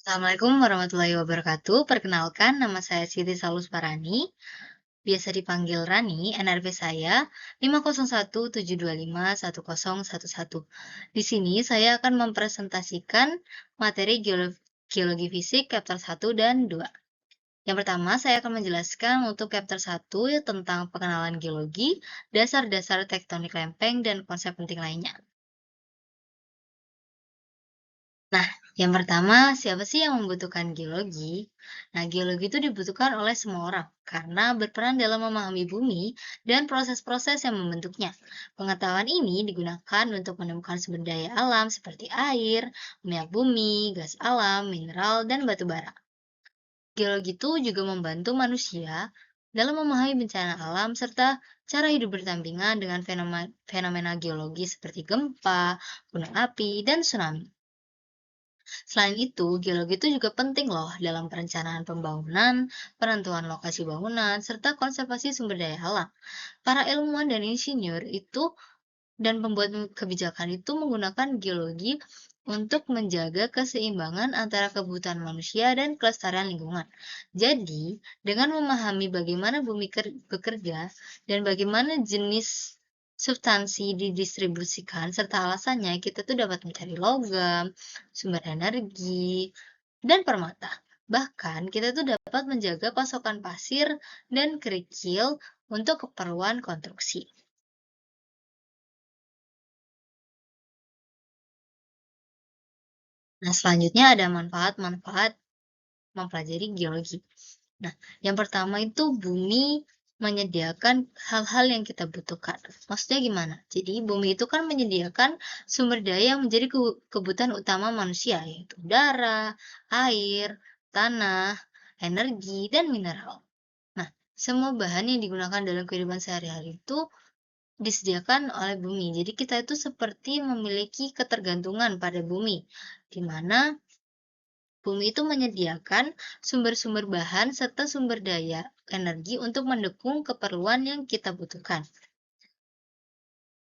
Assalamualaikum warahmatullahi wabarakatuh. Perkenalkan, nama saya Siti Salus Parani. Biasa dipanggil Rani, NRP saya 50172510111. Di sini saya akan mempresentasikan materi geologi fisik chapter 1 dan 2. Yang pertama, saya akan menjelaskan untuk chapter 1 tentang pengenalan geologi, dasar-dasar tektonik lempeng, dan konsep penting lainnya. Nah, yang pertama, siapa sih yang membutuhkan geologi? Nah, geologi itu dibutuhkan oleh semua orang karena berperan dalam memahami bumi dan proses-proses yang membentuknya. Pengetahuan ini digunakan untuk menemukan sumber daya alam seperti air, minyak bumi, gas alam, mineral, dan batu bara. Geologi itu juga membantu manusia dalam memahami bencana alam serta cara hidup berdampingan dengan fenomena geologi seperti gempa, gunung api, dan tsunami. Selain itu, geologi itu juga penting loh dalam perencanaan pembangunan, penentuan lokasi bangunan, serta konservasi sumber daya alam. Para ilmuwan dan insinyur itu dan pembuat kebijakan itu menggunakan geologi untuk menjaga keseimbangan antara kebutuhan manusia dan kelestarian lingkungan. Jadi, dengan memahami bagaimana bumi bekerja dan bagaimana jenis substansi didistribusikan serta alasannya, kita tuh dapat mencari logam, sumber energi, dan permata. Bahkan, kita tuh dapat menjaga pasokan pasir dan kerikil untuk keperluan konstruksi. Nah, selanjutnya ada manfaat-manfaat mempelajari geologi. Nah, yang pertama itu bumi menyediakan hal-hal yang kita butuhkan. Maksudnya gimana? Jadi, bumi itu kan menyediakan sumber daya yang menjadi kebutuhan utama manusia, yaitu udara, air, tanah, energi, dan mineral. Nah, semua bahan yang digunakan dalam kehidupan sehari-hari itu disediakan oleh bumi. Jadi, kita itu seperti memiliki ketergantungan pada bumi, di mana bumi itu menyediakan sumber-sumber bahan serta sumber daya energi untuk mendukung keperluan yang kita butuhkan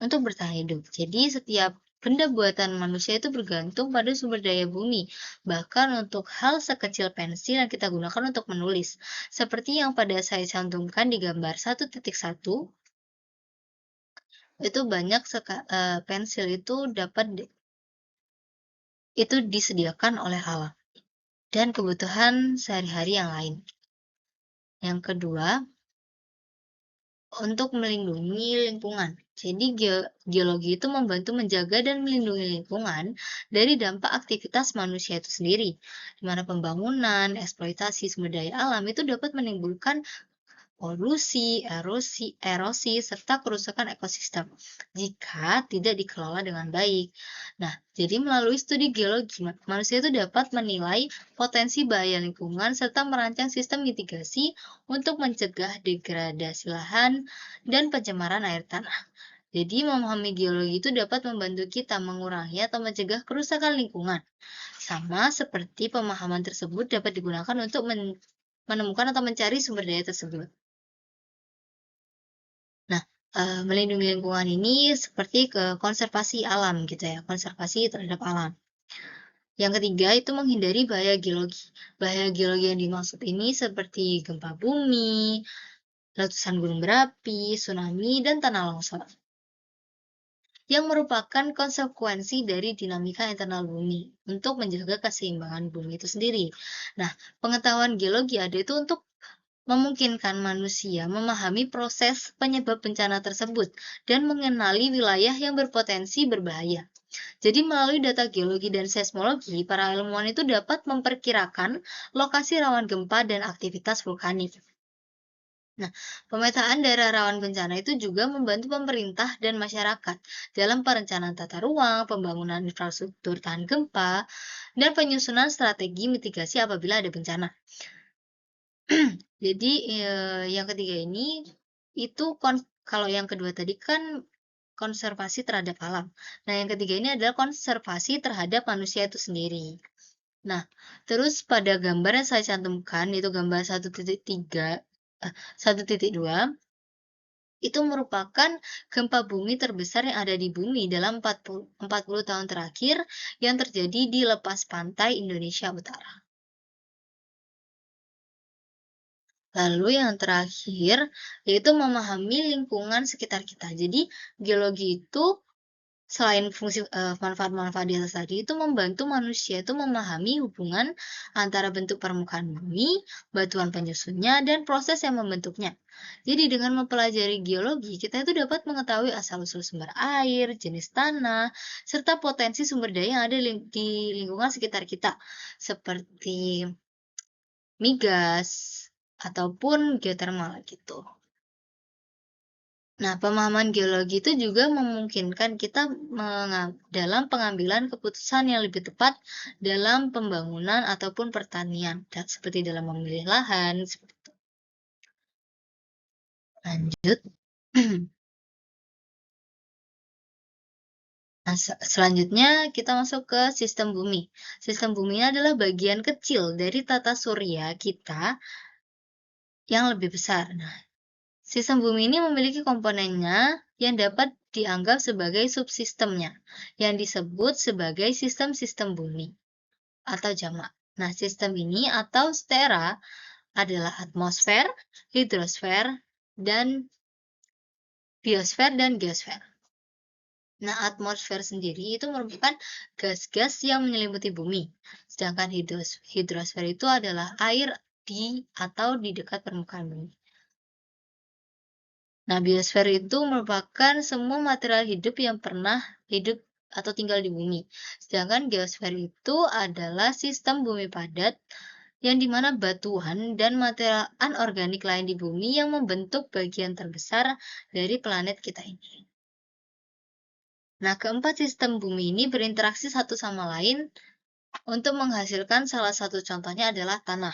untuk bertahan hidup. Jadi setiap benda buatan manusia itu bergantung pada sumber daya bumi. Bahkan untuk hal sekecil pensil yang kita gunakan untuk menulis. Seperti yang pada saya cantumkan di gambar 1.1, itu banyak pensil itu itu disediakan oleh alam dan kebutuhan sehari-hari yang lain. Yang kedua, untuk melindungi lingkungan. Jadi geologi itu membantu menjaga dan melindungi lingkungan dari dampak aktivitas manusia itu sendiri, di mana pembangunan, eksploitasi sumber daya alam itu dapat menimbulkan polusi, erosi, serta kerusakan ekosistem jika tidak dikelola dengan baik. Nah, jadi melalui studi geologi, manusia itu dapat menilai potensi bahaya lingkungan serta merancang sistem mitigasi untuk mencegah degradasi lahan dan pencemaran air tanah. Jadi, memahami geologi itu dapat membantu kita mengurangi atau mencegah kerusakan lingkungan. Sama seperti pemahaman tersebut dapat digunakan untuk menemukan atau mencari sumber daya tersebut. Nah, melindungi lingkungan ini seperti ke konservasi alam gitu ya, konservasi terhadap alam. Yang ketiga itu menghindari bahaya geologi. Bahaya geologi yang dimaksud ini seperti gempa bumi, letusan gunung berapi, tsunami, dan tanah longsor yang merupakan konsekuensi dari dinamika internal bumi untuk menjaga keseimbangan bumi itu sendiri. Nah, pengetahuan geologi ada itu untuk memungkinkan manusia memahami proses penyebab bencana tersebut dan mengenali wilayah yang berpotensi berbahaya. Jadi melalui data geologi dan seismologi, para ilmuwan itu dapat memperkirakan lokasi rawan gempa dan aktivitas vulkanik. Nah, pemetaan daerah rawan bencana itu juga membantu pemerintah dan masyarakat dalam perencanaan tata ruang, pembangunan infrastruktur tahan gempa, dan penyusunan strategi mitigasi apabila ada bencana. Jadi, yang ketiga ini, itu kalau yang kedua tadi kan konservasi terhadap alam. Nah, yang ketiga ini adalah konservasi terhadap manusia itu sendiri. Nah, terus pada gambar yang saya cantumkan, itu gambar 1.2, itu merupakan gempa bumi terbesar yang ada di bumi dalam 40 tahun terakhir yang terjadi di lepas pantai Indonesia Utara. Lalu yang terakhir, yaitu memahami lingkungan sekitar kita. Jadi, geologi itu selain fungsi manfaat-manfaat di atas tadi, itu membantu manusia itu memahami hubungan antara bentuk permukaan bumi, batuan penyusunnya, dan proses yang membentuknya. Jadi dengan mempelajari geologi, kita itu dapat mengetahui asal-usul sumber air, jenis tanah, serta potensi sumber daya yang ada di lingkungan sekitar kita, seperti migas ataupun geotermal gitu. Nah, pemahaman geologi itu juga memungkinkan kita dalam pengambilan keputusan yang lebih tepat dalam pembangunan ataupun pertanian, seperti dalam memilih lahan, seperti itu. Lanjut. Nah, selanjutnya kita masuk ke sistem bumi. Sistem bumi adalah bagian kecil dari tata surya kita yang lebih besar. Nah, sistem bumi ini memiliki komponennya yang dapat dianggap sebagai subsistemnya, yang disebut sebagai sistem-sistem bumi atau jamak. Nah, sistem ini atau stera adalah atmosfer, hidrosfer, dan biosfer dan geosfer. Nah, atmosfer sendiri itu merupakan gas-gas yang menyelimuti bumi, sedangkan hidrosfer itu adalah air di atau di dekat permukaan bumi. Nah, biosfer itu merupakan semua material hidup yang pernah hidup atau tinggal di bumi. Sedangkan geosfer itu adalah sistem bumi padat yang dimana batuan dan material anorganik lain di bumi yang membentuk bagian terbesar dari planet kita ini. Nah, keempat sistem bumi ini berinteraksi satu sama lain untuk menghasilkan salah satu contohnya adalah tanah,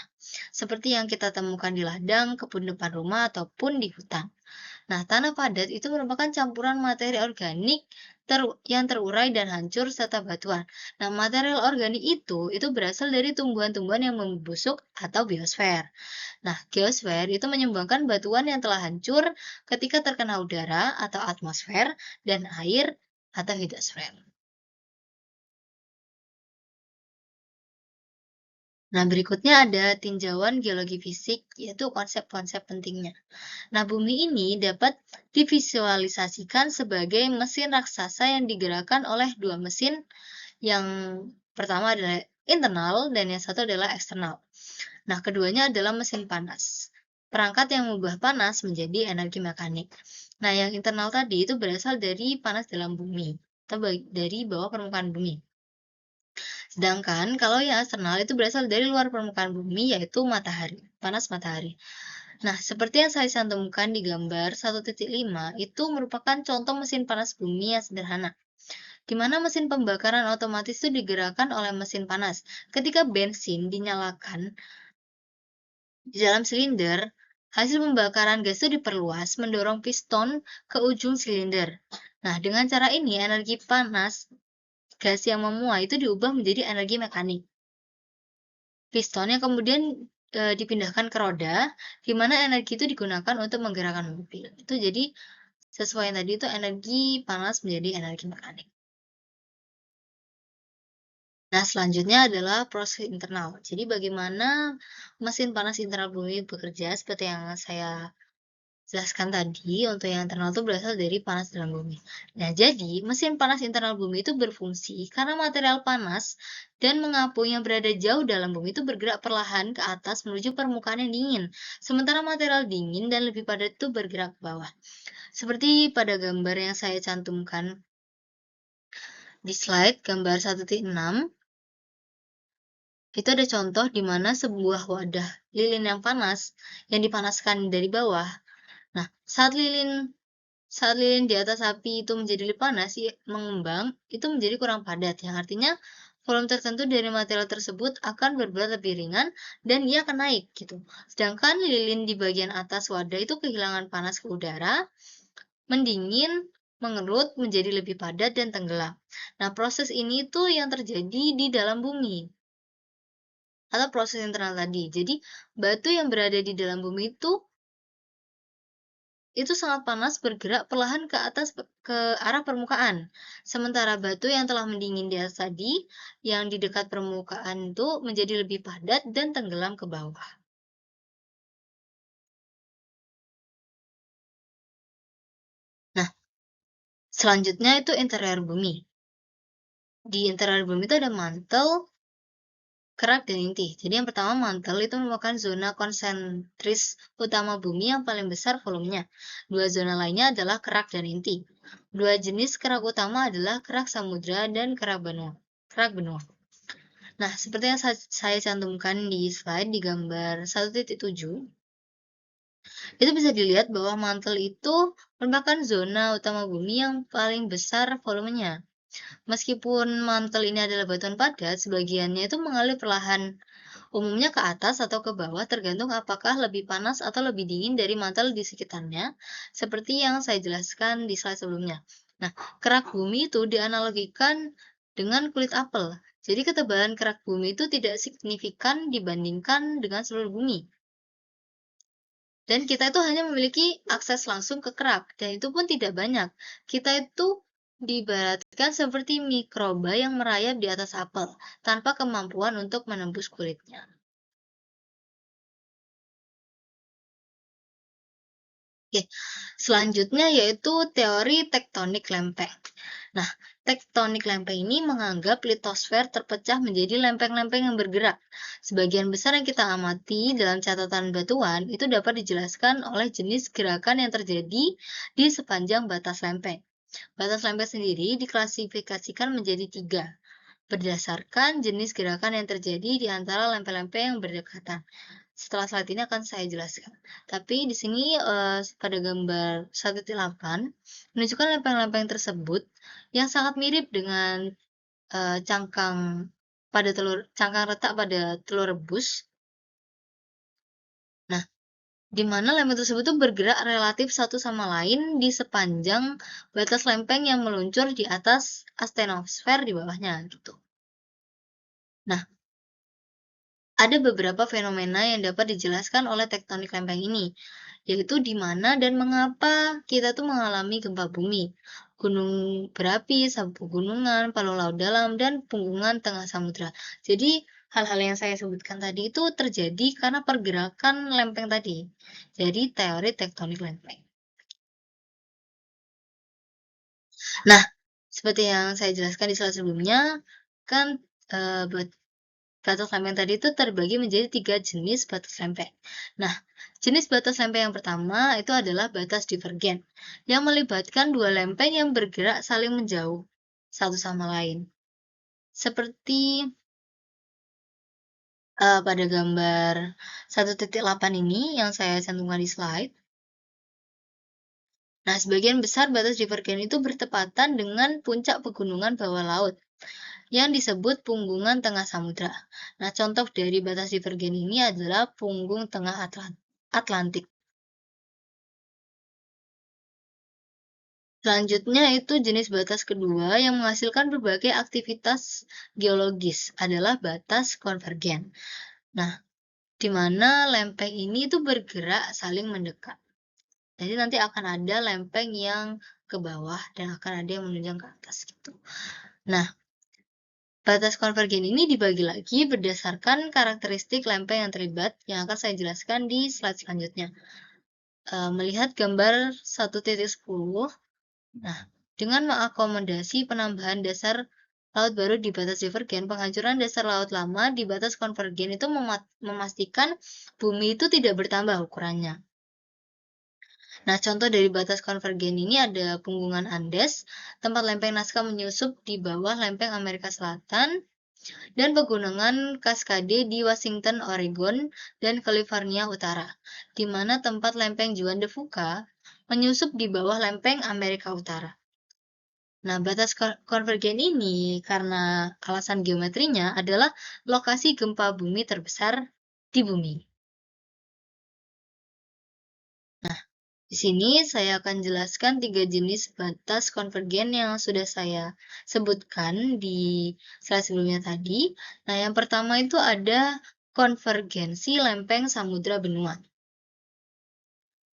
seperti yang kita temukan di ladang, kebun depan rumah, ataupun di hutan. Nah, tanah padat itu merupakan campuran materi organik yang terurai dan hancur serta batuan. Nah, material organik itu berasal dari tumbuhan-tumbuhan yang membusuk atau biosfer. Nah, geosfer itu menyumbangkan batuan yang telah hancur ketika terkena udara atau atmosfer dan air atau hidrosfer. Nah, berikutnya ada tinjauan geologi fisik, yaitu konsep-konsep pentingnya. Nah, bumi ini dapat divisualisasikan sebagai mesin raksasa yang digerakkan oleh dua mesin yang pertama adalah internal dan yang satu adalah eksternal. Nah, keduanya adalah mesin panas. Perangkat yang mengubah panas menjadi energi mekanik. Nah, yang internal tadi itu berasal dari panas dalam bumi atau dari bawah permukaan bumi. Sedangkan kalau yang eksternal itu berasal dari luar permukaan bumi yaitu matahari, panas matahari. Nah, seperti yang saya cantumkan di gambar 1.5, itu merupakan contoh mesin panas bumi yang sederhana, di mana mesin pembakaran otomatis itu digerakkan oleh mesin panas. Ketika bensin dinyalakan di dalam silinder, hasil pembakaran gas itu diperluas mendorong piston ke ujung silinder. Nah, dengan cara ini energi panas gas yang memuai itu diubah menjadi energi mekanik. Piston yang kemudian dipindahkan ke roda, di mana energi itu digunakan untuk menggerakkan mobil. Itu jadi sesuai yang tadi itu energi panas menjadi energi mekanik. Nah, selanjutnya adalah proses internal. Jadi bagaimana mesin panas internal bumi bekerja seperti yang saya jelaskan tadi, untuk yang internal itu berasal dari panas dalam bumi. Nah, jadi mesin panas internal bumi itu berfungsi karena material panas dan mengapung yang berada jauh dalam bumi itu bergerak perlahan ke atas menuju permukaan yang dingin. Sementara material dingin dan lebih padat itu bergerak ke bawah. Seperti pada gambar yang saya cantumkan di slide, gambar 1.6, itu ada contoh di mana sebuah wadah lilin yang panas yang dipanaskan dari bawah. Nah, saat lilin di atas api itu menjadi lebih panas, mengembang, itu menjadi kurang padat, yang artinya volume tertentu dari material tersebut akan berberat lebih ringan dan ia akan naik gitu. Sedangkan lilin di bagian atas wadah itu kehilangan panas ke udara, mendingin, mengerut, menjadi lebih padat dan tenggelam. Nah, proses ini tuh yang terjadi di dalam bumi atau proses internal tadi. Jadi, batu yang berada di dalam bumi itu sangat panas bergerak perlahan ke atas ke arah permukaan. Sementara batu yang telah mendingin di atas tadi, yang di dekat permukaan itu menjadi lebih padat dan tenggelam ke bawah. Selanjutnya itu interior bumi. Di interior bumi itu ada mantel, kerak, dan inti. Jadi yang pertama mantel itu merupakan zona konsentris utama bumi yang paling besar volumenya. Dua zona lainnya adalah kerak dan inti. Dua jenis kerak utama adalah kerak samudra dan kerak benua. Kerak benua. Nah, seperti yang saya cantumkan di slide di gambar 1.7, itu bisa dilihat bahwa mantel itu merupakan zona utama bumi yang paling besar volumenya. Meskipun mantel ini adalah batuan padat, sebagiannya itu mengalir perlahan, umumnya ke atas atau ke bawah tergantung apakah lebih panas atau lebih dingin dari mantel di sekitarnya, seperti yang saya jelaskan di slide sebelumnya. Nah, kerak bumi itu dianalogikan dengan kulit apel. Jadi ketebalan kerak bumi itu tidak signifikan dibandingkan dengan seluruh bumi. Dan kita itu hanya memiliki akses langsung ke kerak, dan itu pun tidak banyak. Kita itu diibaratkan seperti mikroba yang merayap di atas apel, tanpa kemampuan untuk menembus kulitnya. Oke, selanjutnya yaitu teori tektonik lempeng. Nah, tektonik lempeng ini menganggap litosfer terpecah menjadi lempeng-lempeng yang bergerak. Sebagian besar yang kita amati dalam catatan batuan itu dapat dijelaskan oleh jenis gerakan yang terjadi di sepanjang batas lempeng. Batas lempeng sendiri diklasifikasikan menjadi 3, berdasarkan jenis gerakan yang terjadi di antara lempeng-lempeng yang berdekatan. Setelah slide ini akan saya jelaskan. Tapi di sini pada gambar 1.8 menunjukkan lempeng-lempeng tersebut yang sangat mirip dengan cangkang retak pada telur rebus. Nah, di mana lempeng tersebut tuh bergerak relatif satu sama lain di sepanjang batas lempeng yang meluncur di atas astenosfer di bawahnya gitu. Nah, ada beberapa fenomena yang dapat dijelaskan oleh tektonik lempeng ini, yaitu di mana dan mengapa kita tuh mengalami gempa bumi, gunung berapi, sabuk pegunungan, palung laut dalam, dan punggungan tengah samudra. Jadi, hal-hal yang saya sebutkan tadi itu terjadi karena pergerakan lempeng tadi. Jadi, teori tektonik lempeng. Nah, seperti yang saya jelaskan di slide sebelumnya, kan batas lempeng tadi itu terbagi menjadi 3 jenis batas lempeng. Nah, jenis batas lempeng yang pertama itu adalah batas divergen, yang melibatkan dua lempeng yang bergerak saling menjauh satu sama lain. Seperti pada gambar 1.8 ini yang saya cantumkan di slide. Nah, sebagian besar batas divergen itu bertepatan dengan puncak pegunungan bawah laut yang disebut punggungan tengah samudra. Nah, contoh dari batas divergen ini adalah punggung tengah Atlantik. Selanjutnya itu jenis batas kedua yang menghasilkan berbagai aktivitas geologis adalah batas konvergen. Nah, di mana lempeng ini itu bergerak saling mendekat. Jadi nanti akan ada lempeng yang ke bawah dan akan ada yang menunjang ke atas gitu. Nah, batas konvergen ini dibagi lagi berdasarkan karakteristik lempeng yang terlibat yang akan saya jelaskan di slide selanjutnya. Melihat gambar 1.10, nah, dengan mengakomodasi penambahan dasar laut baru di batas divergen, penghancuran dasar laut lama di batas konvergen itu memastikan bumi itu tidak bertambah ukurannya. Nah, contoh dari batas konvergen ini ada punggungan Andes, tempat lempeng Nazca menyusup di bawah lempeng Amerika Selatan, dan pegunungan Cascade di Washington, Oregon, dan California Utara, di mana tempat lempeng Juan de Fuca menyusup di bawah lempeng Amerika Utara. Nah, batas konvergen ini karena alasan geometrinya adalah lokasi gempa bumi terbesar di bumi. Nah, di sini saya akan jelaskan 3 jenis batas konvergen yang sudah saya sebutkan di slide sebelumnya tadi. Nah, yang pertama itu ada konvergensi lempeng samudra benua.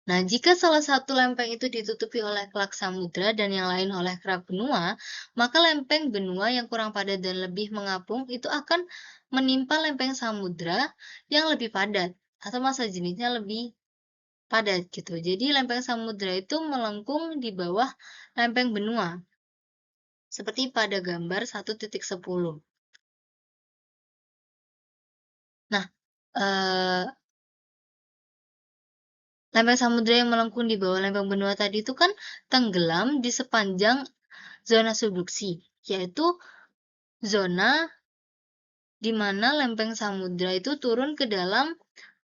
Nah, jika salah satu lempeng itu ditutupi oleh kerak samudra dan yang lain oleh kerak benua, maka lempeng benua yang kurang padat dan lebih mengapung itu akan menimpa lempeng samudra yang lebih padat atau massa jenisnya lebih padat gitu. Jadi lempeng samudra itu melengkung di bawah lempeng benua, seperti pada gambar 1.10. Nah, eee, lempeng samudra yang melengkung di bawah lempeng benua tadi itu kan tenggelam di sepanjang zona subduksi, yaitu zona di mana lempeng samudra itu turun ke dalam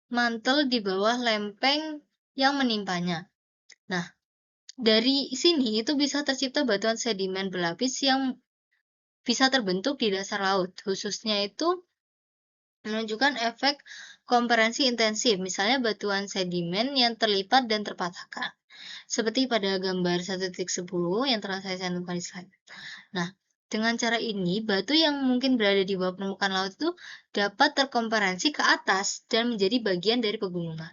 mantel di bawah lempeng yang menimpanya. Nah, dari sini itu bisa tercipta batuan sedimen berlapis yang bisa terbentuk di dasar laut, khususnya itu menunjukkan efek kompresi intensif, misalnya batuan sedimen yang terlipat dan terpatahkan. Seperti pada gambar 1.10 yang telah saya cantumkan di slide. Nah, dengan cara ini, batu yang mungkin berada di bawah permukaan laut itu dapat terkompresi ke atas dan menjadi bagian dari pegunungan.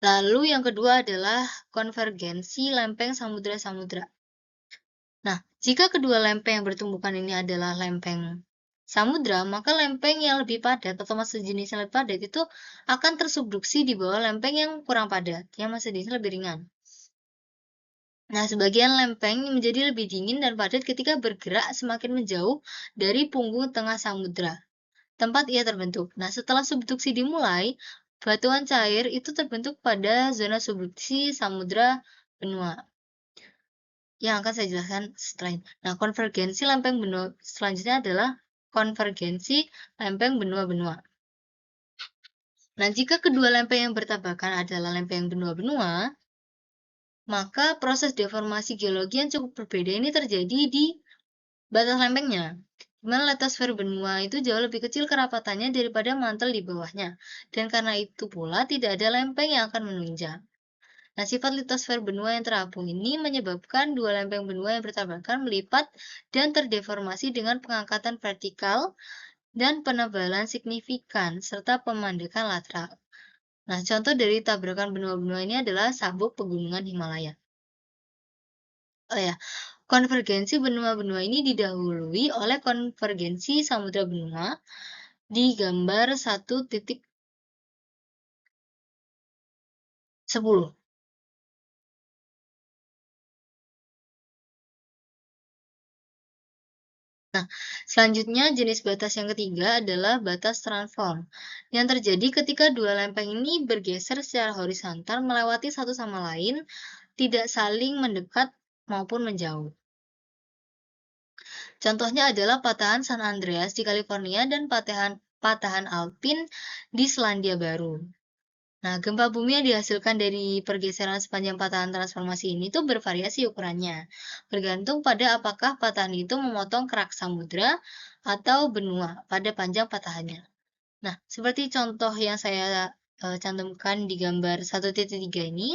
Lalu yang kedua adalah konvergensi lempeng samudra-samudra. Nah, jika kedua lempeng yang bertumbukan ini adalah lempeng samudra, maka lempeng yang lebih padat atau massa jenis yang lebih padat itu akan tersubduksi di bawah lempeng yang kurang padat, yang massa jenisnya lebih ringan. Nah, sebagian lempeng menjadi lebih dingin dan padat ketika bergerak semakin menjauh dari punggung tengah samudra, tempat ia terbentuk. Nah, setelah subduksi dimulai, batuan cair itu terbentuk pada zona subduksi samudra benua, yang akan saya jelaskan setelah ini. Nah, konvergensi lempeng benua selanjutnya adalah konvergensi lempeng benua-benua. Nah, jika kedua lempeng yang bertabrakan adalah lempeng benua-benua, maka proses deformasi geologi yang cukup berbeda ini terjadi di batas lempengnya, di mana litosfer benua itu jauh lebih kecil kerapatannya daripada mantel di bawahnya, dan karena itu pula tidak ada lempeng yang akan menunjang. Nah, sifat litosfer benua yang terapung ini menyebabkan dua lempeng benua yang bertabrakan melipat dan terdeformasi dengan pengangkatan vertikal dan penebalan signifikan, serta pemandekan lateral. Nah, contoh dari tabrakan benua-benua ini adalah sabuk pegunungan Himalaya. Oh ya, konvergensi benua-benua ini didahului oleh konvergensi samudra benua di gambar 1.10. Nah, selanjutnya jenis batas yang ketiga adalah batas transform, yang terjadi ketika dua lempeng ini bergeser secara horizontal melewati satu sama lain, tidak saling mendekat maupun menjauh. Contohnya adalah patahan San Andreas di California dan patahan Alpine di Selandia Baru. Nah, gempa bumi yang dihasilkan dari pergeseran sepanjang patahan transformasi ini tuh bervariasi ukurannya, bergantung pada apakah patahan itu memotong kerak samudra atau benua pada panjang patahannya. Nah, seperti contoh yang saya cantumkan di gambar 1.3 ini,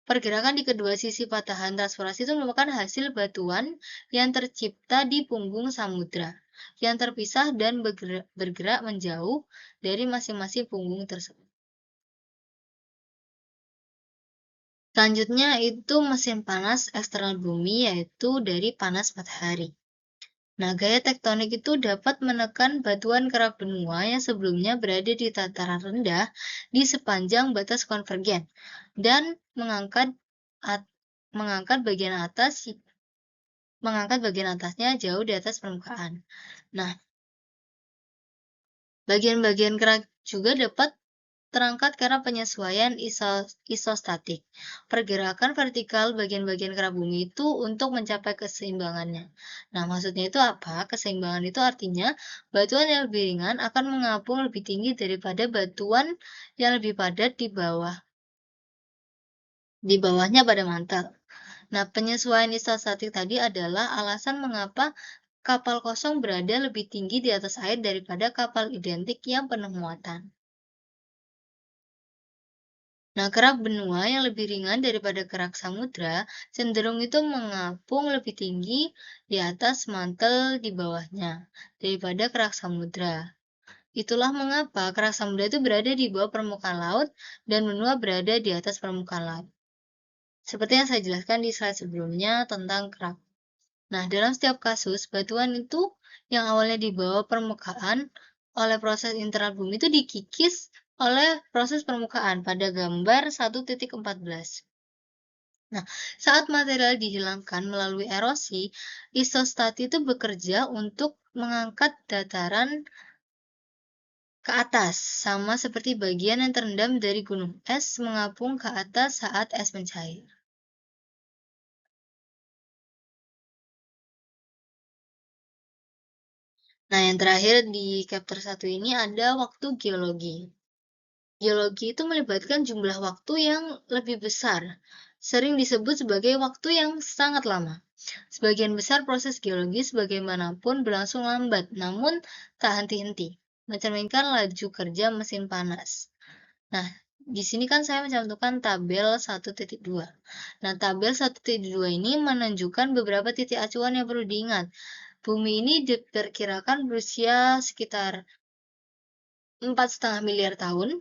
pergerakan di kedua sisi patahan transformasi itu merupakan hasil batuan yang tercipta di punggung samudra, yang terpisah dan bergerak menjauh dari masing-masing punggung tersebut. Selanjutnya itu mesin panas eksternal bumi, yaitu dari panas matahari. Nah, gaya tektonik itu dapat menekan batuan kerak benua yang sebelumnya berada di dataran rendah di sepanjang batas konvergen dan mengangkat bagian atasnya jauh di atas permukaan. Nah, bagian-bagian kerak juga dapat terangkat karena penyesuaian isostatik, pergerakan vertikal bagian-bagian kerak bumi itu untuk mencapai keseimbangannya. Nah, maksudnya itu apa? Keseimbangan itu artinya batuan yang lebih ringan akan mengapung lebih tinggi daripada batuan yang lebih padat di bawahnya pada mantel. Nah, penyesuaian isostatik tadi adalah alasan mengapa kapal kosong berada lebih tinggi di atas air daripada kapal identik yang penuh muatan. Nah, kerak benua yang lebih ringan daripada kerak samudra cenderung itu mengapung lebih tinggi di atas mantel di bawahnya daripada kerak samudra. Itulah mengapa kerak samudra itu berada di bawah permukaan laut dan benua berada di atas permukaan laut. Seperti yang saya jelaskan di slide sebelumnya tentang kerak. Nah, dalam setiap kasus, batuan itu yang awalnya di bawah permukaan oleh proses internal bumi itu dikikis oleh proses permukaan pada gambar 1.14. Nah, saat material dihilangkan melalui erosi, isostat itu bekerja untuk mengangkat dataran ke atas, sama seperti bagian yang terendam dari gunung es mengapung ke atas saat es mencair. Nah, yang terakhir di chapter 1 ini ada waktu geologi. Geologi itu melibatkan jumlah waktu yang lebih besar, sering disebut sebagai waktu yang sangat lama. Sebagian besar proses geologis bagaimanapun berlangsung lambat, namun tak henti-henti, mencerminkan laju kerja mesin panas. Nah, di sini kan saya mencantumkan tabel 1.2. Nah, tabel 1.2 ini menunjukkan beberapa titik acuan yang perlu diingat. Bumi ini diperkirakan berusia sekitar 4,5 miliar tahun.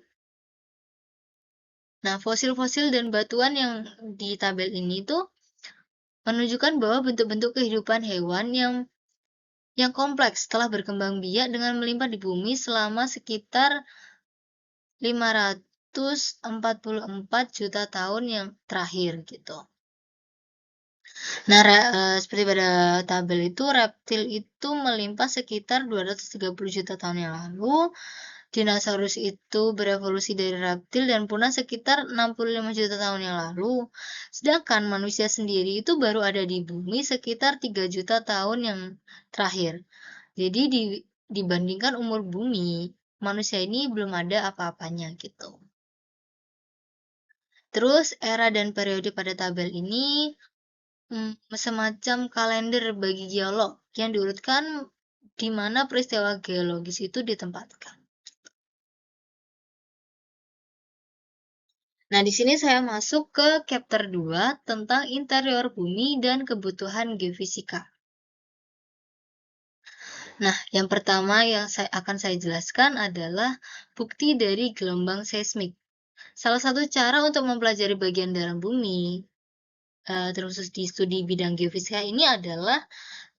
Nah, fosil-fosil dan batuan yang di tabel ini tuh menunjukkan bahwa bentuk-bentuk kehidupan hewan yang kompleks telah berkembang biak dengan melimpah di bumi selama sekitar 544 juta tahun yang terakhir gitu. Nah, seperti pada tabel itu, reptil itu melimpah sekitar 230 juta tahun yang lalu. Dinosaurus itu berevolusi dari reptil dan punah sekitar 65 juta tahun yang lalu. Sedangkan manusia sendiri itu baru ada di bumi sekitar 3 juta tahun yang terakhir. Jadi dibandingkan umur bumi, manusia ini belum ada apa-apanya gitu. Terus era dan periode pada tabel ini semacam kalender bagi geolog yang diurutkan di mana peristiwa geologis itu ditempatkan. Nah, di sini saya masuk ke chapter 2 tentang interior bumi dan kebutuhan geofisika. Nah, yang pertama yang akan saya jelaskan adalah bukti dari gelombang seismik. Salah satu cara untuk mempelajari bagian dalam bumi, terkhusus di studi bidang geofisika ini adalah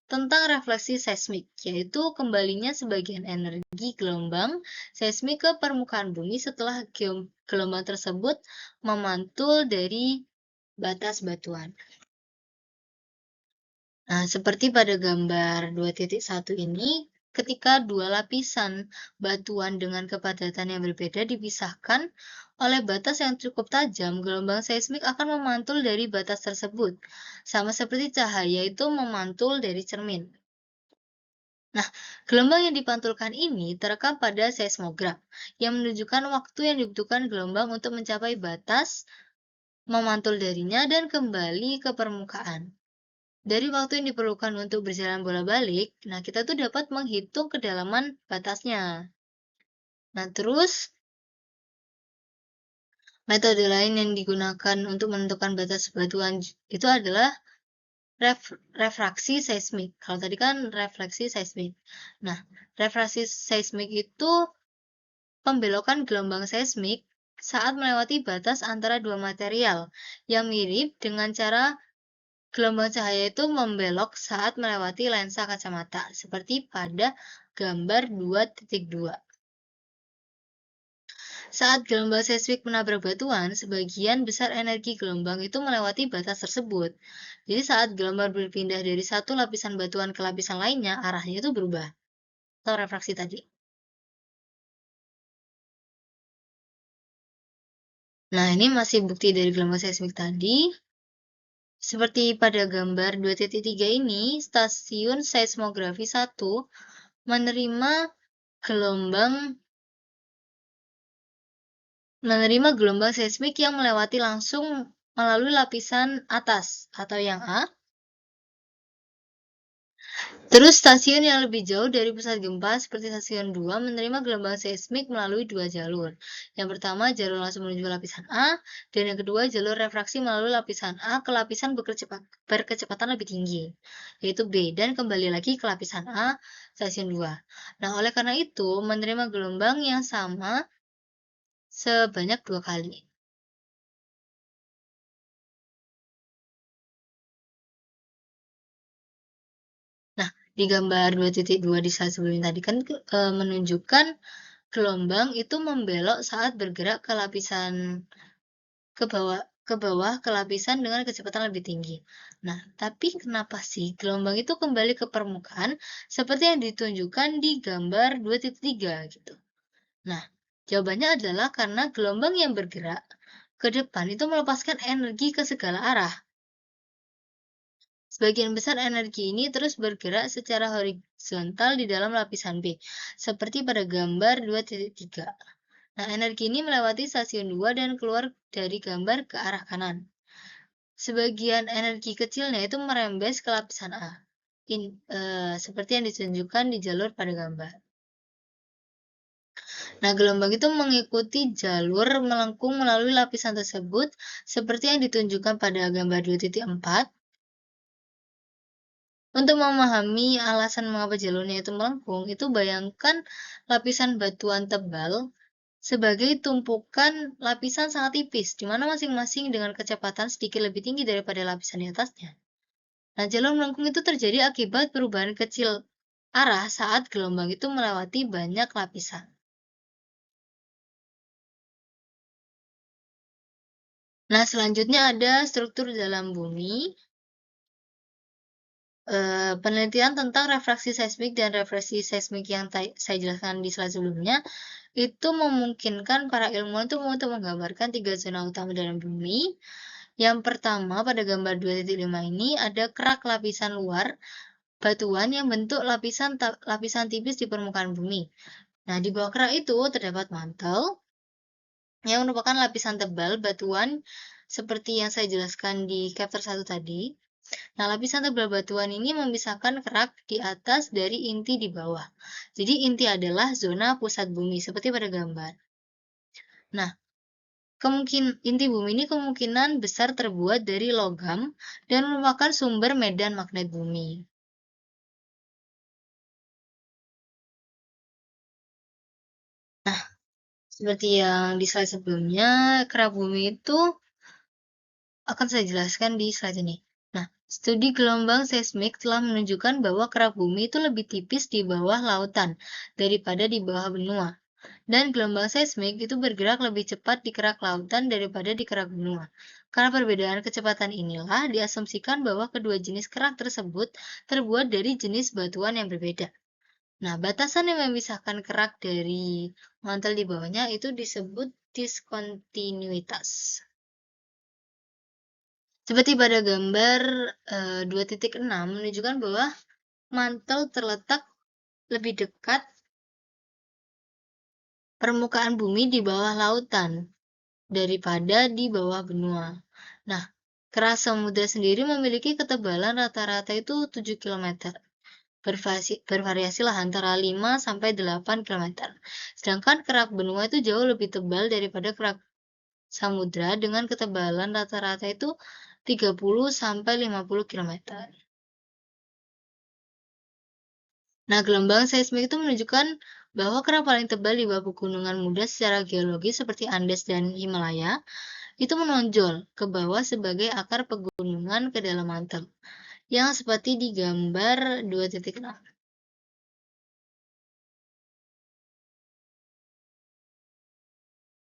tentang refleksi seismik, yaitu kembalinya sebagian energi gelombang seismik ke permukaan bumi setelah gelombang tersebut memantul dari batas batuan. Nah, seperti pada gambar 2.1 ini, ketika dua lapisan batuan dengan kepadatan yang berbeda dipisahkan oleh batas yang cukup tajam, gelombang seismik akan memantul dari batas tersebut, sama seperti cahaya itu memantul dari cermin. Nah, gelombang yang dipantulkan ini terekam pada seismograf, yang menunjukkan waktu yang dibutuhkan gelombang untuk mencapai batas, memantul darinya, dan kembali ke permukaan. Dari waktu yang diperlukan untuk berjalan bola-balik, nah kita tuh dapat menghitung kedalaman batasnya. Nah, terus metode lain yang digunakan untuk menentukan batas batuan itu adalah refraksi seismik. Kalau tadi kan refleksi seismik. Nah, refraksi seismik itu pembelokan gelombang seismik saat melewati batas antara dua material yang mirip dengan cara gelombang cahaya itu membelok saat melewati lensa kacamata, seperti pada gambar 2.2. Saat gelombang seismik menabrak batuan, sebagian besar energi gelombang itu melewati batas tersebut. Jadi saat gelombang berpindah dari satu lapisan batuan ke lapisan lainnya, arahnya itu berubah. Atau refraksi tadi. Nah, ini masih bukti dari gelombang seismik tadi. Seperti pada gambar 2.3 ini, stasiun seismografi 1 menerima gelombang seismik yang melewati langsung melalui lapisan atas atau yang A. Terus stasiun yang lebih jauh dari pusat gempa seperti stasiun 2 menerima gelombang seismik melalui dua jalur. Yang pertama jalur langsung menuju lapisan A, dan yang kedua jalur refraksi melalui lapisan A ke lapisan berkecepatan lebih tinggi, yaitu B, dan kembali lagi ke lapisan A stasiun 2. Nah, oleh karena itu menerima gelombang yang sama sebanyak 2 kali. Nah, di gambar 2.2 di slide sebelumnya tadi kan menunjukkan Gelombang itu membelok saat bergerak ke bawah ke lapisan dengan kecepatan lebih tinggi. Nah, tapi kenapa sih gelombang itu kembali ke permukaan seperti yang ditunjukkan di gambar 2.3 gitu? Nah, jawabannya adalah karena gelombang yang bergerak ke depan itu melepaskan energi ke segala arah. Sebagian besar energi ini terus bergerak secara horizontal di dalam lapisan B, seperti pada gambar 2.3. Nah, energi ini melewati stasiun 2 dan keluar dari gambar ke arah kanan. Sebagian energi kecilnya itu merembes ke lapisan A, seperti yang ditunjukkan di jalur pada gambar. Nah, gelombang itu mengikuti jalur melengkung melalui lapisan tersebut, seperti yang ditunjukkan pada gambar 2.4. Untuk memahami alasan mengapa jalurnya itu melengkung, itu bayangkan lapisan batuan tebal sebagai tumpukan lapisan sangat tipis, di mana masing-masing dengan kecepatan sedikit lebih tinggi daripada lapisan di atasnya. Nah, jalur melengkung itu terjadi akibat perubahan kecil arah saat gelombang itu melewati banyak lapisan. Nah, selanjutnya ada struktur dalam bumi. Penelitian tentang refraksi seismik dan refleksi seismik yang saya jelaskan di slide sebelumnya, itu memungkinkan para ilmuwan untuk menggambarkan 3 zona utama dalam bumi. Yang pertama, pada gambar 2.5 ini ada kerak lapisan luar batuan yang bentuk lapisan tipis di permukaan bumi. Nah, di bawah kerak itu terdapat mantel yang merupakan lapisan tebal batuan seperti yang saya jelaskan di chapter 1 tadi. Nah, lapisan tebal batuan ini memisahkan kerak di atas dari inti di bawah. Jadi, inti adalah zona pusat bumi, seperti pada gambar. Nah, inti bumi ini kemungkinan besar terbuat dari logam dan merupakan sumber medan magnet bumi. Nah, seperti yang di slide sebelumnya, kerak bumi itu akan saya jelaskan di slide ini. Nah, studi gelombang seismik telah menunjukkan bahwa kerak bumi itu lebih tipis di bawah lautan daripada di bawah benua. Dan gelombang seismik itu bergerak lebih cepat di kerak lautan daripada di kerak benua. Karena perbedaan kecepatan inilah diasumsikan bahwa kedua jenis kerak tersebut terbuat dari jenis batuan yang berbeda. Nah, batasan yang memisahkan kerak dari mantel di bawahnya itu disebut diskontinuitas. Seperti pada gambar 2.6 menunjukkan bahwa mantel terletak lebih dekat permukaan bumi di bawah lautan daripada di bawah benua. Nah, kerak samudra sendiri memiliki ketebalan rata-rata itu 7 km. Bervariasi lah antara 5 sampai 8 km. Sedangkan kerak benua itu jauh lebih tebal daripada kerak samudra dengan ketebalan rata-rata itu 30 sampai 50 km. Nah, gelombang seismik itu menunjukkan bahwa kerak paling tebal di bawah pegunungan muda secara geologis seperti Andes dan Himalaya itu menonjol ke bawah sebagai akar pegunungan ke dalam mantel, yang seperti di gambar 2.6.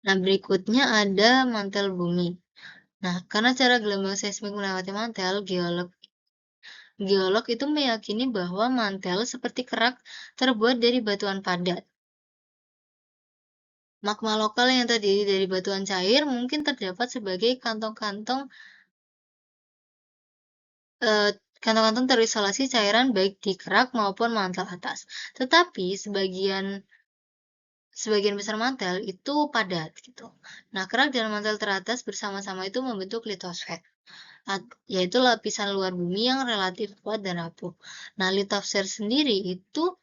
Nah, berikutnya ada mantel bumi. Nah, karena cara gelombang seismik melewati mantel, geolog itu meyakini bahwa mantel seperti kerak terbuat dari batuan padat. Magma lokal yang terdiri dari batuan cair mungkin terdapat sebagai kantong-kantong terisolasi cairan baik di kerak maupun mantel atas. Tetapi sebagian besar mantel itu padat gitu. Nah, kerak dan mantel teratas bersama-sama itu membentuk litosfer, yaitu lapisan luar bumi yang relatif kuat dan rapuh. Nah, litosfer sendiri itu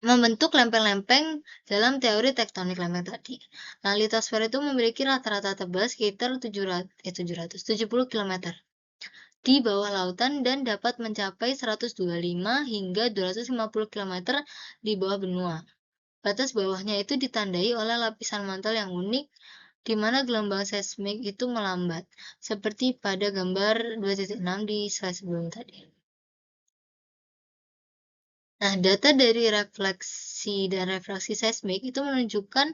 membentuk lempeng-lempeng dalam teori tektonik lempeng tadi. Nah, litosfer itu memiliki rata-rata tebal sekitar 770 km di bawah lautan dan dapat mencapai 125 hingga 250 km di bawah benua. Batas bawahnya itu ditandai oleh lapisan mantel yang unik di mana gelombang seismik itu melambat, seperti pada gambar 2.6 di slide sebelum tadi. Nah, data dari refleksi dan refraksi seismik itu menunjukkan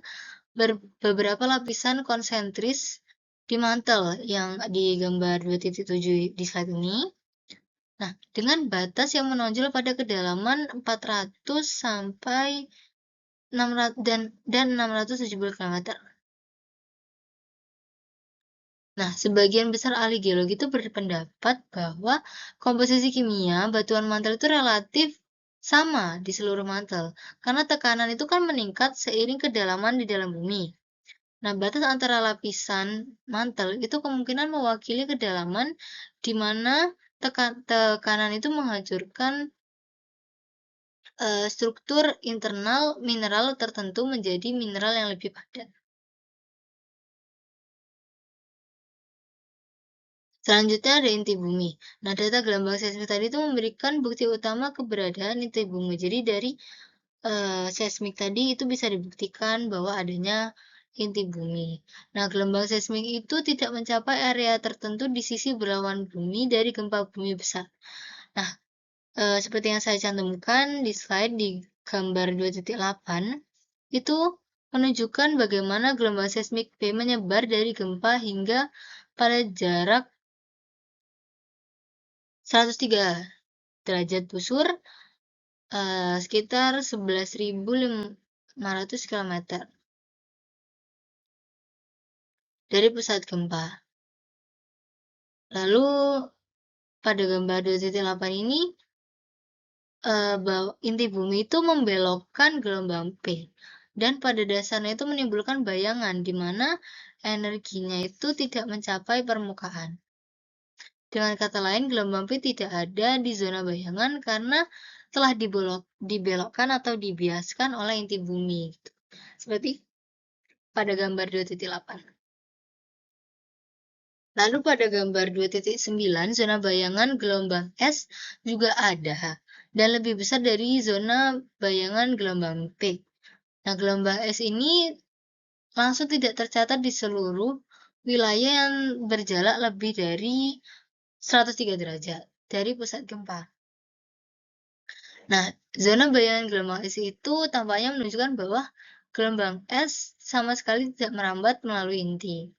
beberapa lapisan konsentris di mantel yang di gambar 2.7 di slide ini. Nah, dengan batas yang menonjol pada kedalaman 400 sampai 600 dan 670 km. Nah, sebagian besar ahli geologi itu berpendapat bahwa komposisi kimia batuan mantel itu relatif sama di seluruh mantel, karena tekanan itu kan meningkat seiring kedalaman di dalam bumi. Nah, batas antara lapisan mantel itu kemungkinan mewakili kedalaman di mana tekanan itu menghancurkan struktur internal mineral tertentu menjadi mineral yang lebih padat. Selanjutnya ada inti bumi. Nah, data gelombang seismik tadi itu memberikan bukti utama keberadaan inti bumi. Jadi dari seismik tadi itu bisa dibuktikan bahwa adanya inti bumi. Nah, gelombang seismik itu tidak mencapai area tertentu di sisi belawan bumi dari gempa bumi besar. Nah, seperti yang saya cantumkan di slide di gambar 2.8, itu menunjukkan bagaimana gelombang seismik B menyebar dari gempa hingga pada jarak 103 derajat busur, sekitar 11.500 kilometer dari pusat gempa. Lalu pada gambar 2.8 ini, inti bumi itu membelokkan gelombang P, dan pada dasarnya itu menimbulkan bayangan di mana energinya itu tidak mencapai permukaan. Dengan kata lain, gelombang P tidak ada di zona bayangan karena telah dibelokkan atau dibiaskan oleh inti bumi. Seperti pada gambar 2.8. Lalu pada gambar 2.9, zona bayangan gelombang S juga ada dan lebih besar dari zona bayangan gelombang P. Nah, gelombang S ini langsung tidak tercatat di seluruh wilayah yang berjarak lebih dari 103 derajat dari pusat gempa. Nah, zona bayangan gelombang S itu tampaknya menunjukkan bahwa gelombang S sama sekali tidak merambat melalui inti.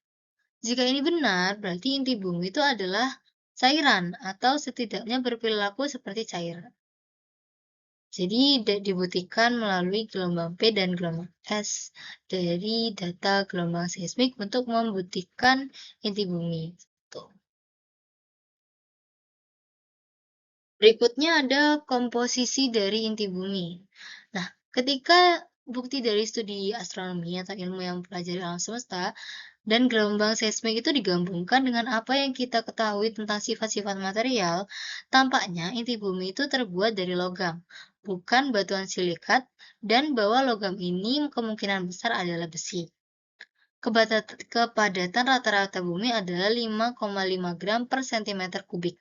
Jika ini benar, berarti inti bumi itu adalah cairan atau setidaknya berperilaku seperti cairan. Jadi dibuktikan melalui gelombang P dan gelombang S dari data gelombang seismik untuk membuktikan inti bumi. Tuh. Berikutnya ada komposisi dari inti bumi. Nah, ketika bukti dari studi astronomi atau ilmu yang mempelajari alam semesta dan gelombang seismik itu digabungkan dengan apa yang kita ketahui tentang sifat-sifat material, tampaknya inti bumi itu terbuat dari logam, bukan batuan silikat, dan bahwa logam ini kemungkinan besar adalah besi. Kepadatan rata-rata bumi adalah 5,5 gram per cm kubik,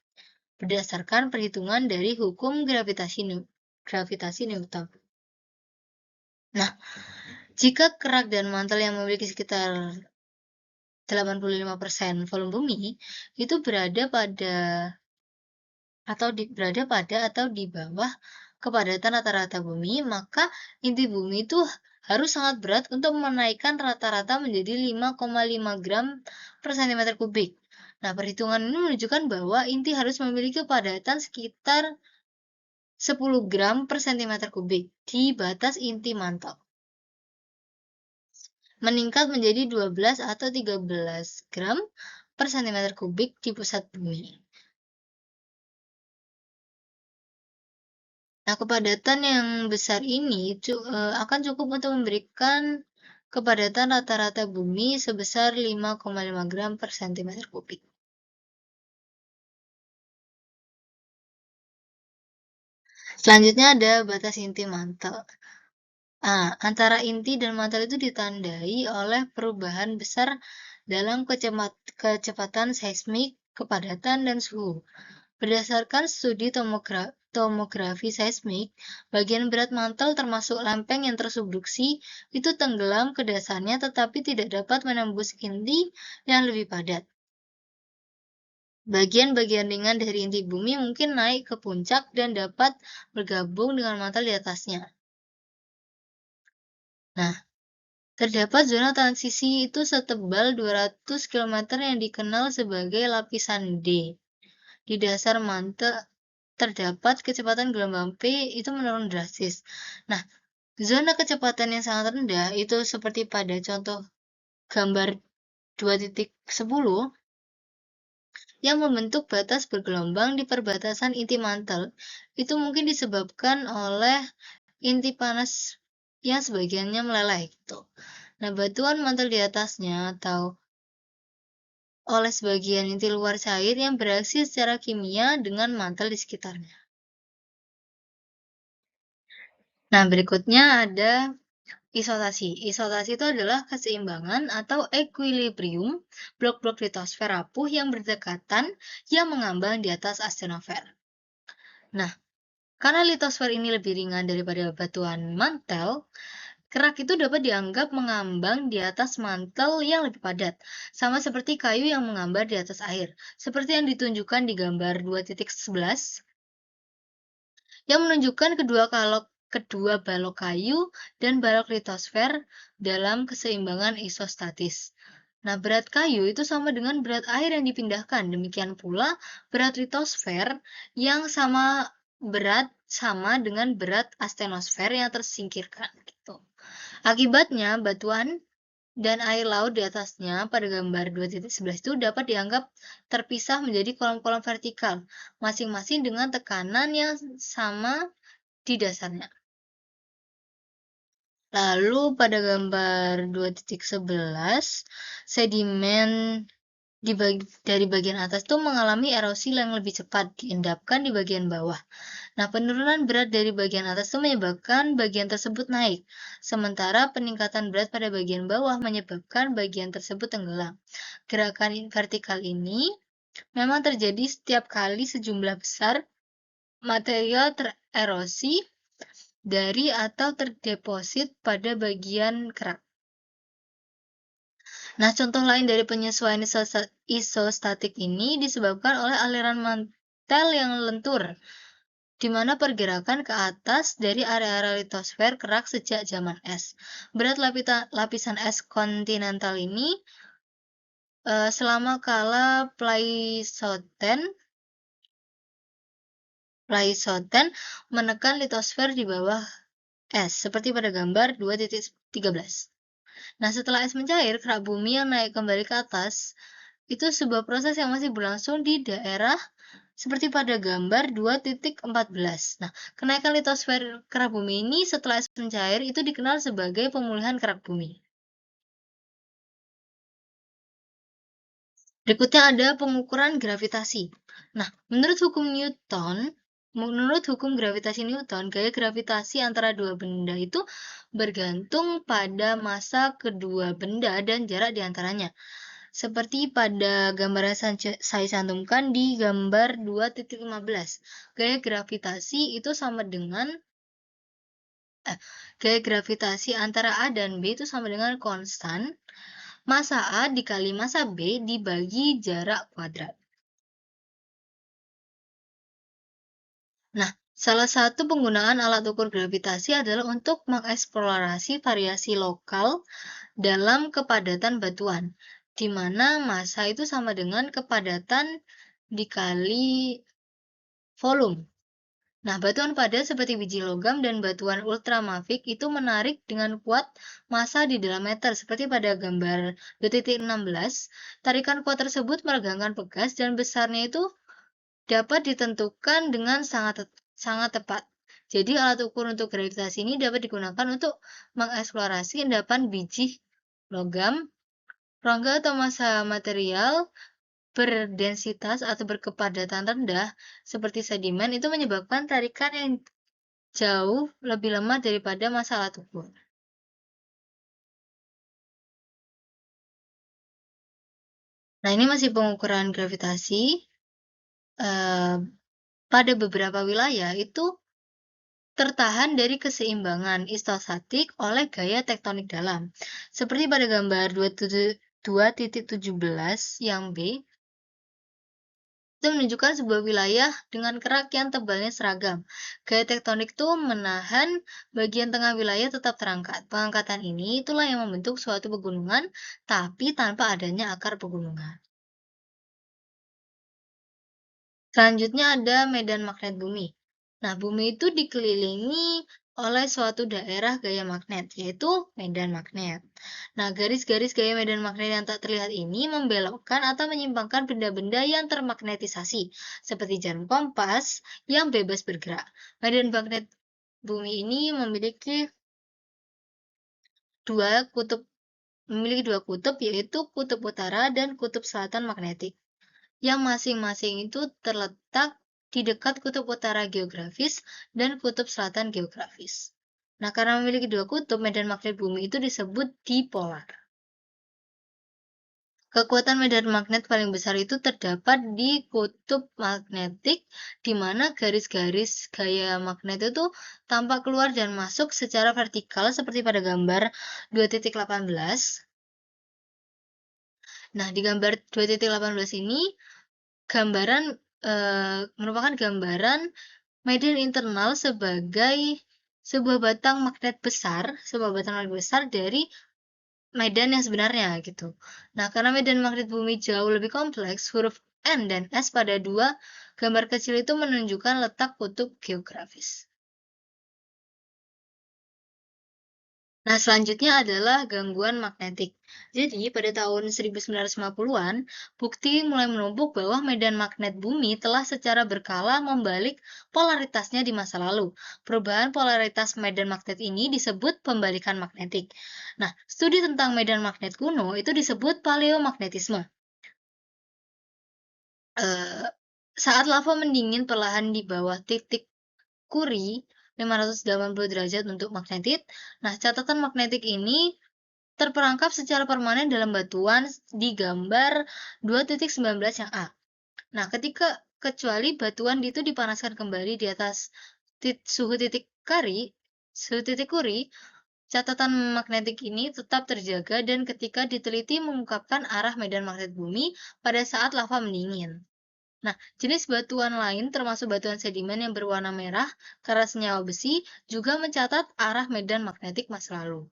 berdasarkan perhitungan dari hukum gravitasi Newton. Nah, jika kerak dan mantel yang memiliki sekitar 85% volume bumi itu berada pada atau di bawah kepadatan rata-rata bumi, maka inti bumi itu harus sangat berat untuk menaikkan rata-rata menjadi 5,5 gram per cm kubik. Nah, perhitungan ini menunjukkan bahwa inti harus memiliki kepadatan sekitar 10 gram per cm kubik di batas inti mantel. Meningkat menjadi 12 atau 13 gram per cm kubik di pusat bumi. Nah, kepadatan yang besar ini akan cukup untuk memberikan kepadatan rata-rata bumi sebesar 5,5 gram per cm kubik. Selanjutnya ada batas inti mantel. Nah, antara inti dan mantel itu ditandai oleh perubahan besar dalam kecepatan seismik, kepadatan, dan suhu. Berdasarkan studi tomografi seismik, bagian berat mantel termasuk lempeng yang tersubduksi itu tenggelam ke dasarnya tetapi tidak dapat menembus inti yang lebih padat. Bagian-bagian ringan dari inti bumi mungkin naik ke puncak dan dapat bergabung dengan mantel di atasnya. Nah, terdapat zona transisi itu setebal 200 km yang dikenal sebagai lapisan D. Di dasar mantel terdapat kecepatan gelombang P itu menurun drastis. Nah, zona kecepatan yang sangat rendah itu seperti pada contoh gambar 2.10 yang membentuk batas bergelombang di perbatasan inti mantel. Itu mungkin disebabkan oleh inti panas yang sebagiannya meleleh gitu. Nah, batuan mantel di atasnya atau oleh sebagian inti luar cair yang bereaksi secara kimia dengan mantel di sekitarnya. Nah, berikutnya ada isotasi. Isotasi itu adalah keseimbangan atau equilibrium blok-blok litosfer rapuh yang berdekatan yang mengambang di atas asthenosfer. Nah, karena litosfer ini lebih ringan daripada batuan mantel, kerak itu dapat dianggap mengambang di atas mantel yang lebih padat, sama seperti kayu yang menggambar di atas air, seperti yang ditunjukkan di gambar 2.11, yang menunjukkan kedua balok kayu dan balok litosfer dalam keseimbangan isostatis. Nah, berat kayu itu sama dengan berat air yang dipindahkan. Demikian pula berat litosfer yang sama dengan berat astenosfer yang tersingkirkan gitu. Akibatnya, batuan dan air laut di atasnya pada gambar 2.11 itu dapat dianggap terpisah menjadi kolom-kolom vertikal, masing-masing dengan tekanan yang sama di dasarnya. Lalu pada gambar 2.11, sedimen dari bagian atas itu mengalami erosi yang lebih cepat diendapkan di bagian bawah. Nah, penurunan berat dari bagian atas itu menyebabkan bagian tersebut naik, sementara peningkatan berat pada bagian bawah menyebabkan bagian tersebut tenggelam. Gerakan vertikal ini memang terjadi setiap kali sejumlah besar material tererosi dari atau terdeposit pada bagian kerak. Nah, contoh lain dari penyesuaian isostatik ini disebabkan oleh aliran mantel yang lentur, di mana pergerakan ke atas dari area-area litosfer kerak sejak zaman es. Berat lapisan es kontinental ini selama kala Pleistosen menekan litosfer di bawah es, seperti pada gambar 2.13. Nah, setelah es mencair, kerak bumi yang naik kembali ke atas itu sebuah proses yang masih berlangsung di daerah seperti pada gambar 2.14. Nah, kenaikan litosfer kerak bumi ini setelah es mencair itu dikenal sebagai pemulihan kerak bumi. Berikutnya ada pengukuran gravitasi. Nah, menurut hukum gravitasi Newton, gaya gravitasi antara dua benda itu bergantung pada massa kedua benda dan jarak di antaranya. Seperti pada gambar yang saya cantumkan di gambar 2.15. Gaya gravitasi itu sama dengan gaya gravitasi antara A dan B itu sama dengan konstan massa A dikali massa B dibagi jarak kuadrat. Nah, salah satu penggunaan alat ukur gravitasi adalah untuk mengeksplorasi variasi lokal dalam kepadatan batuan, di mana massa itu sama dengan kepadatan dikali volume. Nah, batuan padat seperti biji logam dan batuan ultramafik itu menarik dengan kuat massa di dalam meter, seperti pada gambar 2.16. Tarikan kuat tersebut meregangkan pegas dan besarnya itu dapat ditentukan dengan sangat tepat. Jadi, alat ukur untuk gravitasi ini dapat digunakan untuk mengeksplorasi endapan biji logam, rongga atau massa material berdensitas atau berkepadatan rendah seperti sedimen itu menyebabkan tarikan yang jauh lebih lemah daripada massa alat ukur. Nah, ini masih pengukuran gravitasi. Pada beberapa wilayah itu tertahan dari keseimbangan isostatik oleh gaya tektonik dalam. Seperti pada gambar 2.17 yang B, Itu menunjukkan sebuah wilayah dengan kerak yang tebalnya seragam. Gaya tektonik itu menahan bagian tengah wilayah tetap terangkat. Pengangkatan ini itulah yang membentuk suatu pegunungan, tapi tanpa adanya akar pegunungan. Selanjutnya ada medan magnet bumi. Nah, bumi itu dikelilingi oleh suatu daerah gaya magnet, yaitu medan magnet. Nah, garis-garis gaya medan magnet yang tak terlihat ini membelokkan atau menyimpangkan benda-benda yang termagnetisasi, seperti jarum kompas yang bebas bergerak. Medan magnet bumi ini dua kutub memiliki dua kutub, yaitu kutub utara dan kutub selatan magnetik, yang masing-masing itu terletak di dekat kutub utara geografis dan kutub selatan geografis. Nah, karena memiliki dua kutub, medan magnet bumi itu disebut dipolar. Kekuatan medan magnet paling besar itu terdapat di kutub magnetik, di mana garis-garis gaya magnet itu tampak keluar dan masuk secara vertikal seperti pada gambar 2.18. Nah, di gambar 2.18 ini gambaran merupakan gambaran medan internal sebagai sebuah batang magnet besar dari medan yang sebenarnya gitu. Nah, karena medan magnet bumi jauh lebih kompleks, huruf N dan S pada dua gambar kecil itu menunjukkan letak kutub geografis. Nah, selanjutnya adalah gangguan magnetik. Jadi, pada tahun 1950-an, bukti mulai menumpuk bahwa medan magnet bumi telah secara berkala membalik polaritasnya di masa lalu. Perubahan polaritas medan magnet ini disebut pembalikan magnetik. Nah, studi tentang medan magnet kuno itu disebut paleomagnetisme. Eh, saat lava mendingin perlahan di bawah titik Curie 580 derajat untuk magnetit. Nah, catatan magnetik ini terperangkap secara permanen dalam batuan di gambar 2.19 yang A. Nah, kecuali batuan itu dipanaskan kembali di atas suhu titik Curie, catatan magnetik ini tetap terjaga dan ketika diteliti mengungkapkan arah medan magnet bumi pada saat lava mendingin. Nah, jenis batuan lain termasuk batuan sedimen yang berwarna merah karena senyawa besi juga mencatat arah medan magnetik masa lalu.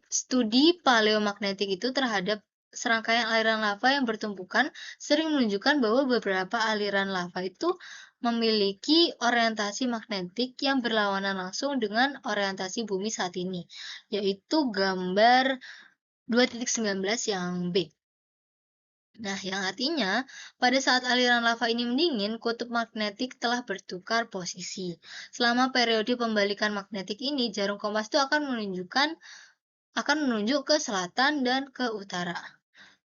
Studi paleomagnetik itu terhadap serangkaian aliran lava yang bertumpukan sering menunjukkan bahwa beberapa aliran lava itu memiliki orientasi magnetik yang berlawanan langsung dengan orientasi bumi saat ini, yaitu gambar 2.19 yang B. Nah, yang artinya, pada saat aliran lava ini mendingin, kutub magnetik telah bertukar posisi. Selama periode pembalikan magnetik ini, jarum kompas itu akan menunjuk ke selatan dan ke utara.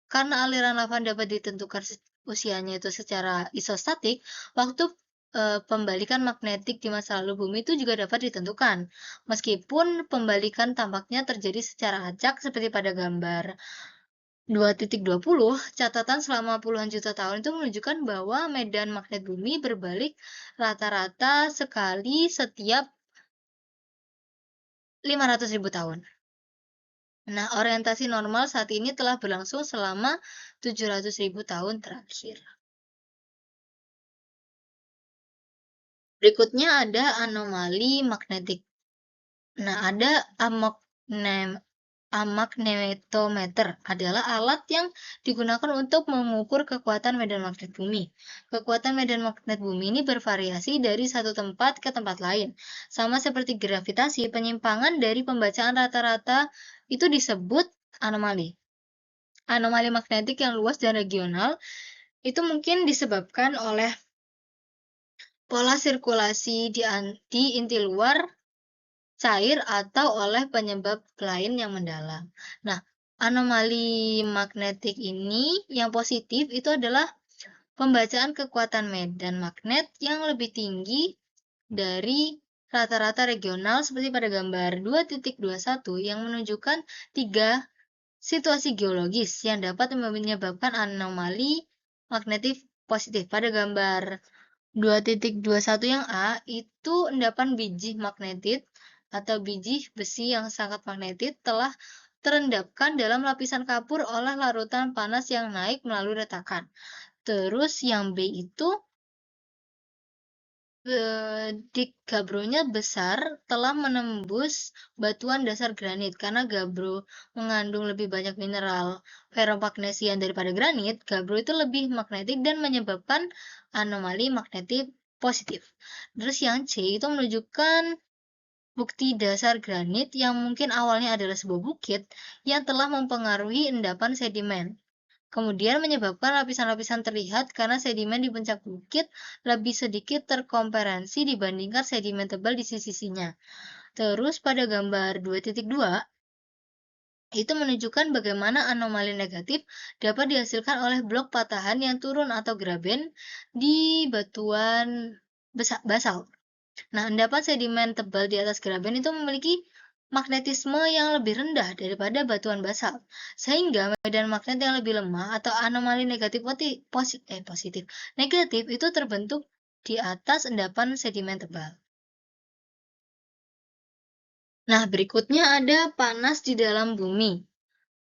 Karena aliran lava dapat ditentukan usianya itu secara isostatik, waktu pembalikan magnetik di masa lalu bumi itu juga dapat ditentukan. Meskipun pembalikan tampaknya terjadi secara acak seperti pada gambar 2.20, catatan selama puluhan juta tahun itu menunjukkan bahwa medan magnet bumi berbalik rata-rata sekali setiap 500.000 tahun. Nah, orientasi normal saat ini telah berlangsung selama 700.000 tahun terakhir. Berikutnya ada anomali magnetik. Nah, ada magnetometer adalah alat yang digunakan untuk mengukur kekuatan medan magnet bumi. Kekuatan medan magnet bumi ini bervariasi dari satu tempat ke tempat lain. Sama seperti gravitasi, penyimpangan dari pembacaan rata-rata itu disebut anomali. Anomali magnetik yang luas dan regional itu mungkin disebabkan oleh pola sirkulasi di inti luar cair atau oleh penyebab lain yang mendalam. Nah, anomali magnetik ini yang positif itu adalah pembacaan kekuatan medan magnet yang lebih tinggi dari rata-rata regional seperti pada gambar 2.21 yang menunjukkan 3 situasi geologis yang dapat menyebabkan anomali magnetik positif. Pada gambar 2.21 yang A, itu endapan biji magnetit atau biji besi yang sangat magnetit telah terendapkan dalam lapisan kapur oleh larutan panas yang naik melalui retakan. Terus yang B itu, gabronya besar telah menembus batuan dasar granit. Karena gabro mengandung lebih banyak mineral ferromagnesian daripada granit, gabro itu lebih magnetik dan menyebabkan anomali magnetik positif. Terus yang C itu menunjukkan bukti dasar granit yang mungkin awalnya adalah sebuah bukit yang telah mempengaruhi endapan sedimen. Kemudian menyebabkan lapisan-lapisan terlihat karena sedimen di puncak bukit lebih sedikit terkompresi dibandingkan sedimen tebal di sisi-sisinya. Terus pada gambar 2.2 itu menunjukkan bagaimana anomali negatif dapat dihasilkan oleh blok patahan yang turun atau graben di batuan basalt. Nah, endapan sedimen tebal di atas graben itu memiliki magnetisme yang lebih rendah daripada batuan basalt, sehingga medan magnet yang lebih lemah atau anomali negatif negatif itu terbentuk di atas endapan sedimen tebal. Nah, berikutnya ada panas di dalam bumi,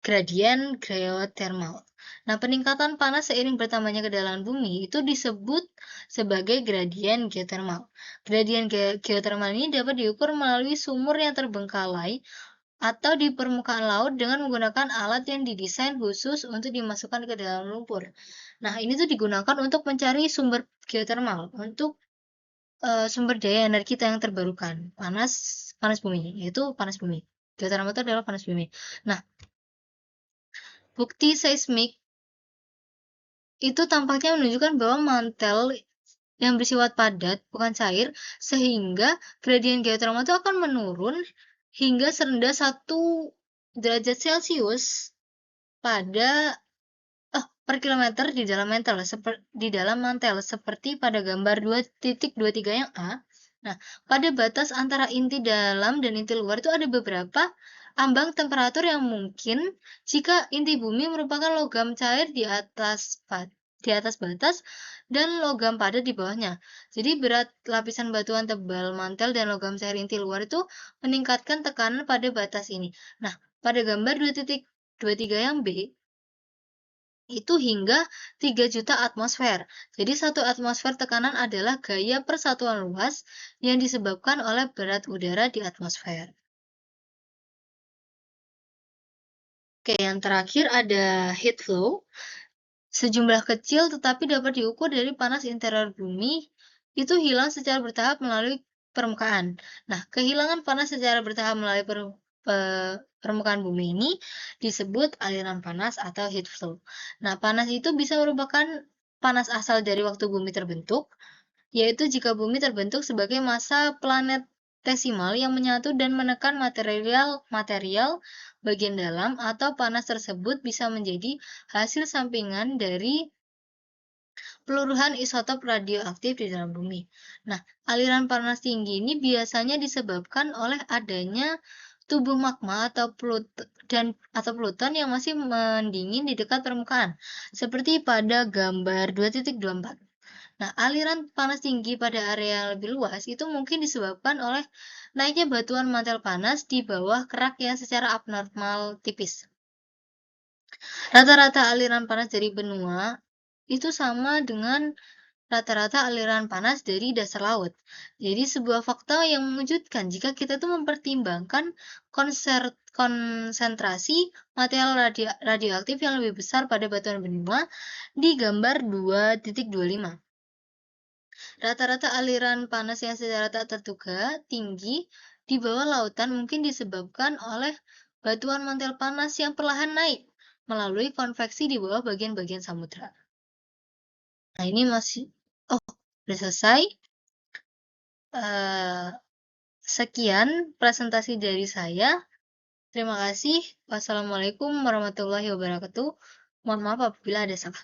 gradien geothermal. Nah, peningkatan panas seiring bertambahnya kedalaman bumi itu disebut sebagai gradien geothermal. Gradien geothermal ini dapat diukur melalui sumur yang terbengkalai atau di permukaan laut dengan menggunakan alat yang didesain khusus untuk dimasukkan ke dalam lumpur. Nah, ini tuh digunakan untuk mencari sumber geothermal untuk sumber daya energi kita yang terbarukan, panas bumi, yaitu panas bumi. Geothermal itu adalah panas bumi. Nah, bukti seismik itu tampaknya menunjukkan bahwa mantel yang bersifat padat, bukan cair, sehingga gradien geotermal itu akan menurun hingga serendah 1 derajat Celcius pada per kilometer di dalam mantel seperti pada gambar 2.23 yang A. Nah, pada batas antara inti dalam dan inti luar itu ada beberapa ambang temperatur yang mungkin jika inti bumi merupakan logam cair di atas batas dan logam padat di bawahnya. Jadi berat lapisan batuan tebal mantel dan logam cair inti luar itu meningkatkan tekanan pada batas ini. Nah, pada gambar 2.23 yang B itu hingga 3 juta atmosfer. Jadi 1 atmosfer tekanan adalah gaya persatuan luas yang disebabkan oleh berat udara di atmosfer. Oke, yang terakhir ada heat flow. Sejumlah kecil tetapi dapat diukur dari panas interior bumi itu hilang secara bertahap melalui permukaan. Nah, kehilangan panas secara bertahap melalui permukaan bumi ini disebut aliran panas atau heat flow. Nah, panas itu bisa merupakan panas asal dari waktu bumi terbentuk, yaitu jika bumi terbentuk sebagai massa planetesimal yang menyatu dan menekan material bagian dalam, atau panas tersebut bisa menjadi hasil sampingan dari peluruhan isotop radioaktif di dalam bumi. Nah, aliran panas tinggi ini biasanya disebabkan oleh adanya tubuh magma atau pluton yang masih mendingin di dekat permukaan, seperti pada gambar 2.24. Nah, aliran panas tinggi pada area yang lebih luas itu mungkin disebabkan oleh naiknya batuan mantel panas di bawah kerak yang secara abnormal tipis. Rata-rata aliran panas dari benua itu sama dengan rata-rata aliran panas dari dasar laut. Jadi sebuah fakta yang mengejutkan jika kita tuh mempertimbangkan konsentrasi material radioaktif yang lebih besar pada batuan benua di gambar 2.25. Rata-rata aliran panas yang secara tak terduga tinggi di bawah lautan mungkin disebabkan oleh batuan mantel panas yang perlahan naik melalui konveksi di bawah bagian-bagian samudra. Nah, ini masih udah selesai. Sekian presentasi dari saya. Terima kasih. Wassalamualaikum warahmatullahi wabarakatuh. Mohon maaf apabila ada salah.